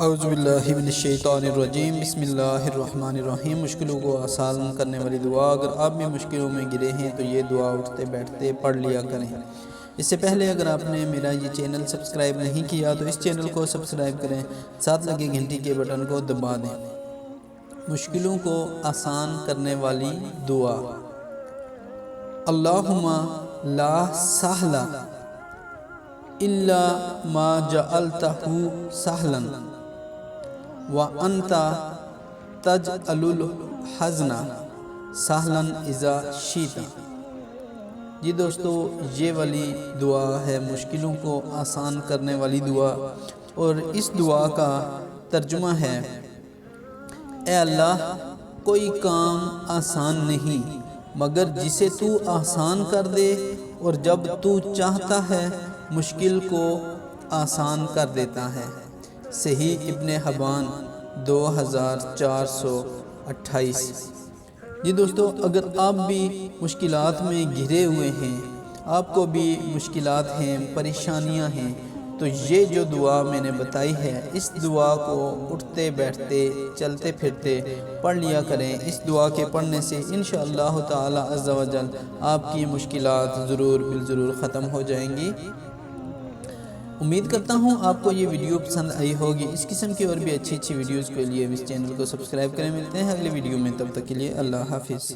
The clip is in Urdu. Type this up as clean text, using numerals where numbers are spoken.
اعوذ باللہ من الشیطان الرجیم، بسم اللہ الرحمن الرحیم۔ مشکلوں کو آسان کرنے والی دعا۔ اگر آپ بھی مشکلوں میں گرے ہیں تو یہ دعا اٹھتے بیٹھتے پڑھ لیا کریں۔ اس سے پہلے اگر آپ نے میرا یہ چینل سبسکرائب نہیں کیا تو اس چینل کو سبسکرائب کریں، ساتھ لگے گھنٹی کے بٹن کو دبا دیں۔ مشکلوں کو آسان کرنے والی دعا۔ اللہم لا سہل الا ما جعلتہ سہلا وَأَنْتَ تَجْعَلُ الْحَزْنَ سَهْلًا إِذَا شِئْتَ۔ جی دوستو، یہ والی دعا ہے مشکلوں کو آسان کرنے والی دعا، اور اس دعا کا ترجمہ ہے: اے اللہ، کوئی کام آسان نہیں مگر جسے تو آسان کر دے، اور جب تو چاہتا ہے مشکل کو آسان کر دیتا ہے۔ صحیح ابن حبان 2428۔ جی دوستو، اگر آپ بھی مشکلات میں گھرے ہوئے ہیں، آپ کو بھی مشکلات ہیں، پریشانیاں ہیں، تو یہ جو دعا میں نے بتائی ہے، اس دعا کو اٹھتے بیٹھتے چلتے پھرتے پڑھ لیا کریں۔ اس دعا کے پڑھنے سے انشاءاللہ تعالی عز و جل آپ کی مشکلات ضرور بالضرور ختم ہو جائیں گی۔ امید کرتا ہوں آپ کو یہ ویڈیو پسند آئی ہوگی۔ اس قسم کی اور بھی اچھی ویڈیوز کے لیے اس چینل کو سبسکرائب کریں۔ ملتے ہیں اگلی ویڈیو میں، تب تک کے لیے اللہ حافظ۔